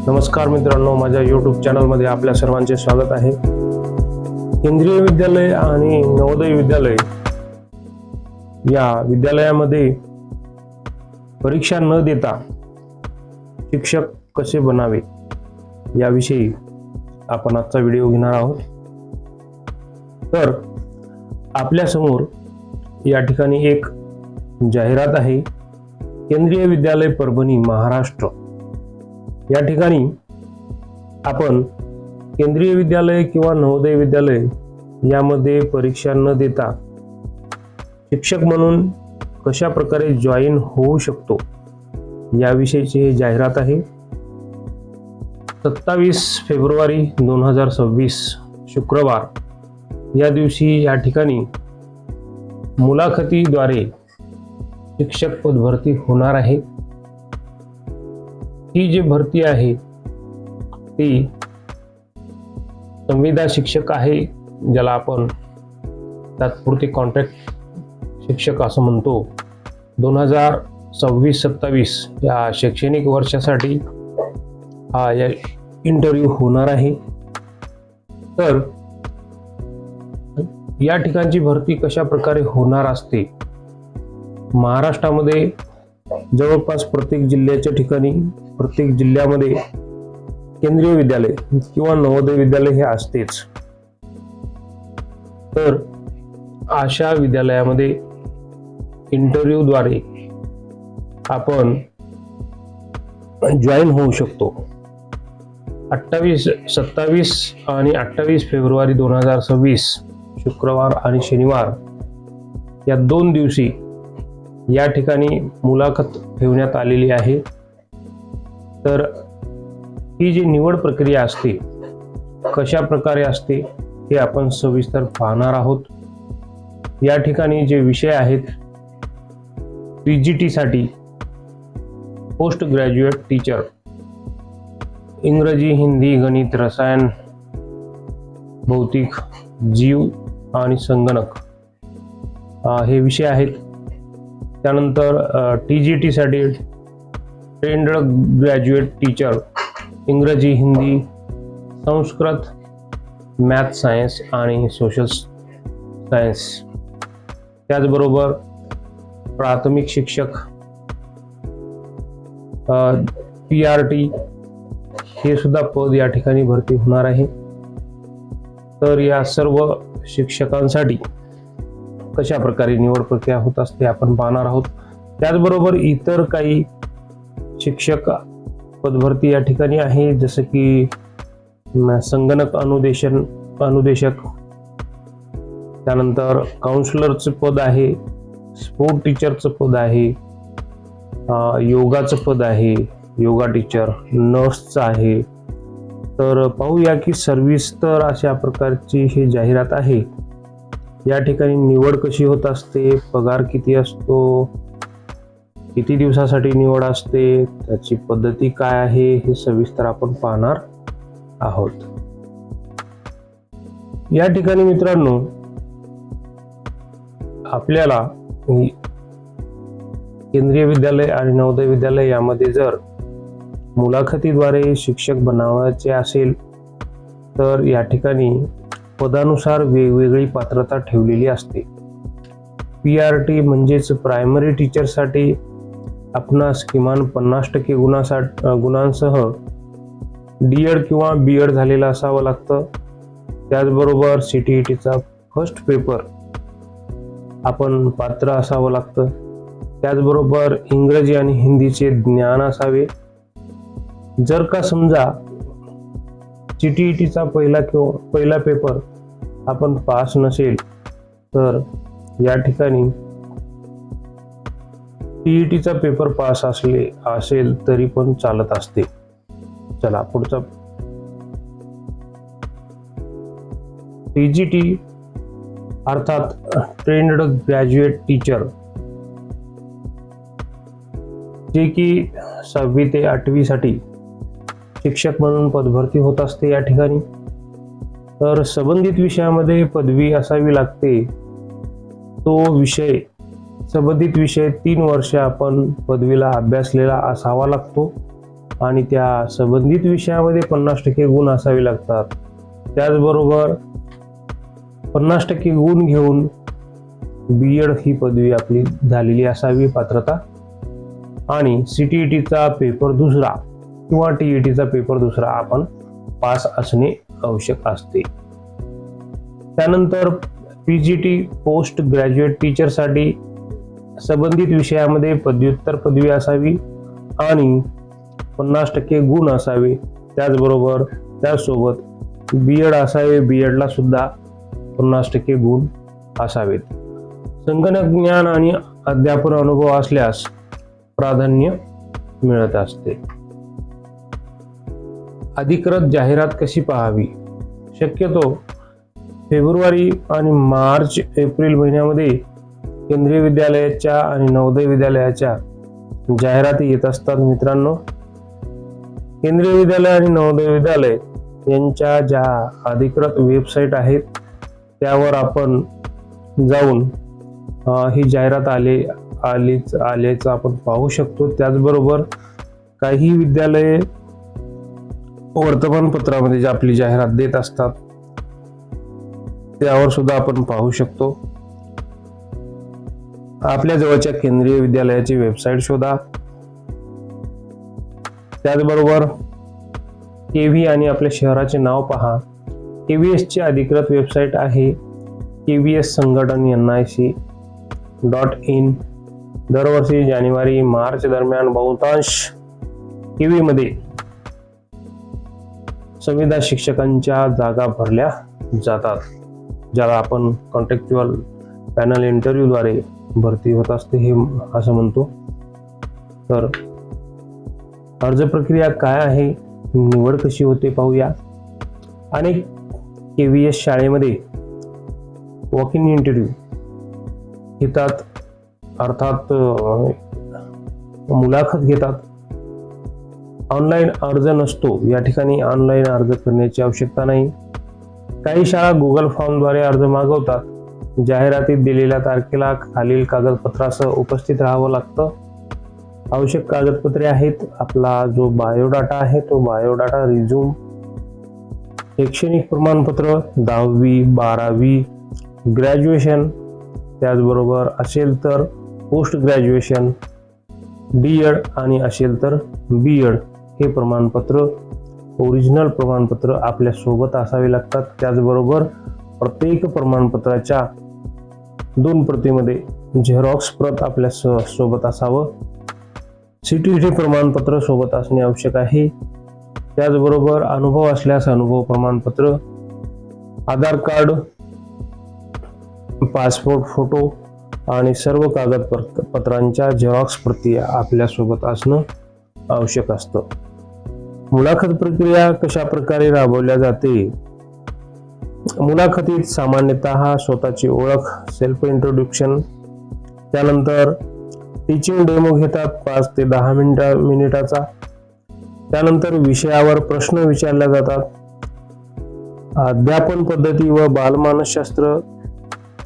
नमस्कार मित्रांनो, माझ्या YouTube चॅनलमध्ये आपल्या सर्वांचे स्वागत आहे। केंद्रीय विद्यालय आणि नवोदय विद्यालय या विद्यालयामध्ये परीक्षा न देता शिक्षक कसे बनावे याविषयी आपण आजचा व्हिडिओ घेणार आहोत। तर आपल्या समोर या ठिकाणी एक जाहिरात आहे। केंद्रीय विद्यालय परभणी महाराष्ट्र या ठिकाणी आपण केंद्रीय विद्यालय किंवा नवोदय विद्यालय यामध्ये परीक्षा न देता शिक्षक म्हणून कशा प्रकारे जॉईन होऊ शकतो याविषयीची ही जाहिरात आहे। 27 फेब्रुवारी 2026 शुक्रवार या दिवशी या ठिकाणी मुलाखतीद्वारे शिक्षक पद भरती होणार आहे। ही जी भरती आहे ती संविदा शिक्षक आहे, ज्याला आपण तात्पुरते कॉन्ट्रॅक्ट शिक्षक असं म्हणतो। 2026-27 या शैक्षणिक वर्षासाठी हा या इंटरव्ह्यू होणार आहे। तर या ठिकाणची भरती कशा प्रकारे होणार असते, महाराष्ट्रामध्ये जवळपास प्रत्येक जिल्ह्याच्या ठिकाणी प्रत्येक जिल्ह्यामध्ये केंद्रीय विद्यालय किंवा नवोदय विद्यालय हे असतेच। तर अशा विद्यालयामध्ये इंटरव्ह्यूद्वारे आपण जॉईन होऊ शकतो। 27 आणि 28 फेब्रुवारी 2026 शुक्रवार आणि शनिवार या 2 दिवशी या ठिकाणी मुलाखत ठेवण्यात आलेली आहे। तर ही जी निवड प्रक्रिया असते कशा प्रकारे असते हे आपण सविस्तर पाहणार आहोत। या ठिकाणी जे विषय आहेत, PGT साठी पोस्ट ग्रॅज्युएट टीचर, इंग्रजी, हिंदी, गणित, रसायन, भौतिक, जीव आणि संगणक हे विषय आहेत। त्यानंतर TGT साठी ट्रेंड ग्रॅज्युएट टीचर, इंग्रजी, हिंदी, संस्कृत, मॅथ, सायन्स आणि सोशल सायन्स। त्याचबरोबर प्राथमिक शिक्षक PRT हे सुद्धा पद या ठिकाणी भरती होणार आहे। तर या सर्व शिक्षकांसाठी कशा प्रकारे निवड प्रक्रिया होत असते आपण पाहणार आहोत। त्याचबरोबर इतर काही शिक्षक पदभरती या ठिकाणी आहे, जसे की संगणक अनुदेशक, त्यानंतर काउन्सिलरचं पद आहे, स्पोर्ट टीचरचं पद आहे, योगाचं पद आहे, योगा टीचर, नर्सचं आहे। तर पाहूया की सविस्तर अशा प्रकारची ही जाहिरात आहे। या ठिकाणी निवड कशी होत असते, पगार किती असतो, किती दिवसासाठी निवड असते, त्याची पद्धती काय आहे हे सविस्तर आपण पाहणार आहोत। या ठिकाणी मित्रांनो आपल्याला केंद्रीय विद्यालय आणि नवोदय विद्यालय यामध्ये जर मुलाखतीद्वारे शिक्षक बनावायचे असेल तर या ठिकाणी पदानुसार वेगवेगळी पात्रता ठेवलेली असते। PRT म्हणजेच प्रायमरी टीचरसाठी आपणास किमान 50% गुणांसह D.Ed किंवा B.Ed झालेला असावं लागतं। त्याचबरोबर CTETचा फर्स्ट पेपर आपण पात्र असावं लागतं। त्याचबरोबर इंग्रजी आणि हिंदीचे ज्ञान असावे। जर का समजा CTETचा पहिला पेपर आपण पास नसेल तर या ठिकाणी TETचा पेपर पास असेल तरी पण चालत असते। चला पुढचा TGT अर्थात ट्रेंड ग्रॅज्युएट टीचर, जे की 6वी ते 8वी साठी शिक्षक म्हणून पदभरती होत असते। या ठिकाणी तर संबंधित विषयामध्ये पदवी असावी लागते। तो विषय संबंधित विषय 3 वर्ष आपण पदवीला अभ्यासलेला असावा लागतो। आणि त्या संबंधित विषयामध्ये 50% गुण असावे लागतात. त्याचबरोबर 50% गुण घेऊन BEd ही पदवी आपली झालेली असावी पात्रता, आणि CTETचा पेपर दुसरा किंवा TETचा पेपर दुसरा आपण पास असणे आवश्यक असते. त्यानंतर PGT पोस्ट ग्रॅज्युएट टीचरसाठी संबंधित विषयामध्ये पदव्युत्तर पदवी असावी आणि 50% गुण असावे. त्याचबरोबर त्यासोबत BEd असावे, BEdला सुद्धा 50% गुण असावेत. संगणक ज्ञान आणि अध्यापन अनुभव असल्यास प्राधान्य मिळत असते. अधिकृत जाहिरात कशी पाहावी? शक्यतो फेब्रुवारी आणि मार्च एप्रिल महिन्यामध्ये केंद्रीय विद्यालयाच्या आणि नवोदय विद्यालयाच्या जाहिराती येत असतात. मित्रांनो, केंद्रीय विद्यालय आणि नवोदय विद्यालय यांच्या ज्या अधिकृत वेबसाईट आहेत त्यावर आपण जाऊन ही जाहिरात आल्याचं आपण पाहू शकतो. त्याचबरोबर काही विद्यालये वर्तमानपत्रामध्ये जी आपली जाहिरात देत असतात त्यावर सुद्धा आपण पाहू शकतो. आपल्या जवळच्या केंद्रीय विद्यालयाची वेबसाईट शोधा. त्याचबरोबर KV आणि आपल्या शहराचे नाव पहा. KVSची अधिकृत वेबसाईट आहे KVS संघटन NIC.in. दरवर्षी जानेवारी मार्च दरम्यान बहुतांश KV मध्ये संविदा शिक्षकांच्या जागा भरल्या जातात, ज्याला आपण कॉन्ट्रॅक्च्युअल पॅनल इंटरव्ह्यूद्वारे भरती होत असते हे असं म्हणतो. तर अर्ज प्रक्रिया काय आहे, निवड कशी होते पाहूया. अनेक KVS शाळेमध्ये वॉक इन इंटरव्ह्यू घेतात, अर्थात मुलाखत घेतात. ऑनलाईन अर्ज नसतो. या ठिकाणी ऑनलाईन अर्ज करण्याची आवश्यकता नाही. काही शाळा गुगल फॉर्मद्वारे अर्ज मागवतात. जाहिरातीत दिलेल्या तारखेला खालील कागदपत्रासह उपस्थित राहावं लागतं. आवश्यक कागदपत्रे आहेत आपला जो बायोडाटा आहे तो बायोडाटा, रिझ्यूम, शैक्षणिक प्रमाणपत्र 10वी 12वी, ग्रॅज्युएशन, त्याचबरोबर असेल तर पोस्ट ग्रॅज्युएशन, DEd आणि असेल तर BEd हे प्रमाणपत्र, ओरिजिनल प्रमाणपत्र आपल्या सोबत असावे लागतात. त्याचबरोबर प्रत्येक प्रमाणपत्राच्या 2 प्रतीमध्ये झेरॉक्स प्रत आपल्या सोबत असावं. CTET प्रमाणपत्र सोबत असणे आवश्यक आहे. त्याचबरोबर अनुभव असल्यास अनुभव प्रमाणपत्र, आधार कार्ड, पासपोर्ट फोटो आणि सर्व कागदपत्रांच्या झेरॉक्स प्रती आपल्या सोबत असणं आवश्यक असतं. मुलाखत प्रक्रिया कशा प्रकारे राबवल्या जाते? मुलाखतीत सामान्यतः स्वतःची ओळख, सेल्फ इंट्रोडक्शन, त्यानंतर टीचिंग डेमो घेतात 5 ते 10 मिनिटाचा. त्यानंतर विषयावर प्रश्न विचारले जातात. अध्यापन पद्धती व बालमानसशास्त्र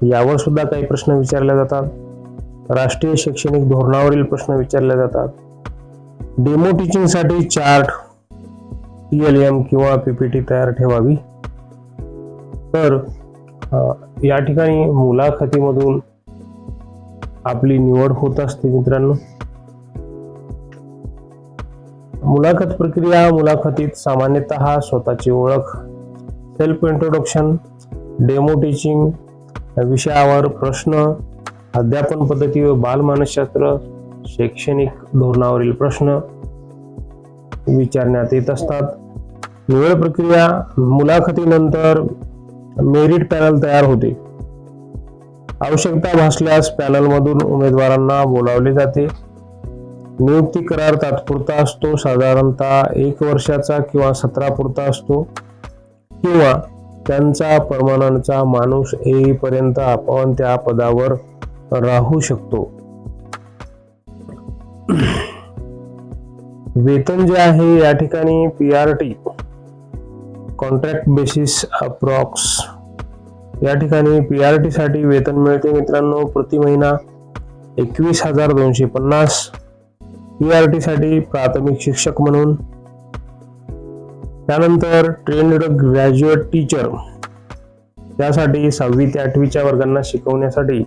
यावर सुद्धा काही प्रश्न विचारले जातात. राष्ट्रीय शैक्षणिक धोरणावरील प्रश्न विचारले जातात. डेमो टीचिंग साठी चार्ट, TLM किंवा PPT तयार ठेवावी. तर या ठिकाणी मुलाखतीमधून आपली निवड होत असते. मित्रांनो, मुलाखत प्रक्रिया, मुलाखतीत सामान्यतः स्वतःची ओळख, सेल्फ इंट्रोडक्शन, डेमो टीचिंग, विषयावर प्रश्न, अध्यापन पद्धती व बालमानसशास्त्र, शैक्षणिक धोरणावरील प्रश्न विचारण्यात येत असतात. निवड प्रक्रिया, मुलाखतीनंतर मेरिट पॅनल तयार होते. आवश्यकता भासल्यास पॅनलमधून उमेदवारांना बोलावले जाते. नियुक्ती करार तात्पुरता असतो, साधारणतः 1 वर्षाचा किंवा सत्रापुरता असतो, किंवा त्यांचा परमनंटचा माणूस येईपर्यंत आपण त्या पदावर राहू शकतो. वेतन जे आहे या ठिकाणी PRT कॉन्ट्रॅक्ट बेसिस अप्रॉक्स या ठिकाणी PRT साठी वेतन मिळते. मित्रांनो, प्रति महिना 21,250. PRT साठी प्राथमिक शिक्षक म्हणून, त्यानंतर ट्रेन्ड ग्रॅज्युएट टीचर त्यासाठी 6वी ते 8वीच्या वर्गांना शिकवण्यासाठी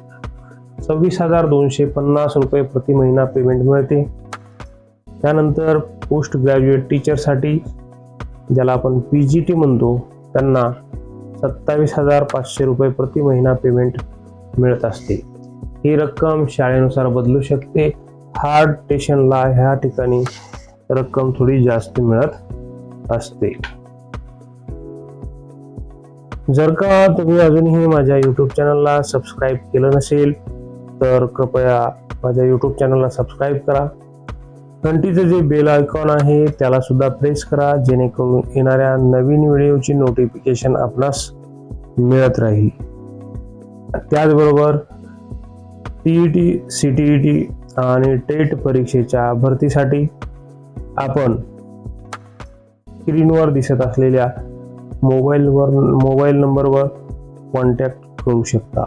26,250 रुपये प्रति महिना पेमेंट मिळते. त्यानंतर पोस्ट ग्रॅज्युएट टीचरसाठी ज्याला आपण PGT म्हणतो त्यांना 27,500 रुपये प्रति महिना पेमेंट मिळत असते. ही रक्कम शाळेनुसार बदलू शकते. हार्ड स्टेशनला ह्या ठिकाणी रक्कम थोडी जास्त मिळत असते. जर का तुम्ही अजूनही माझ्या YouTube चॅनलला सबस्क्राईब केलं नसेल तर कृपया माझ्या YouTube चॅनलला सबस्क्राईब करा. घंटीचं जे बेल आयकॉन आहे त्याला सुद्धा प्रेस करा, जेणेकरून येणाऱ्या नवीन व्हिडिओची नोटिफिकेशन आपणास मिळत राहील. त्याचबरोबर TET, CTET आणि टेट परीक्षेच्या भरतीसाठी आपण स्क्रीनवर दिसत असलेल्या मोबाईल नंबरवर कॉन्टॅक्ट करू शकता.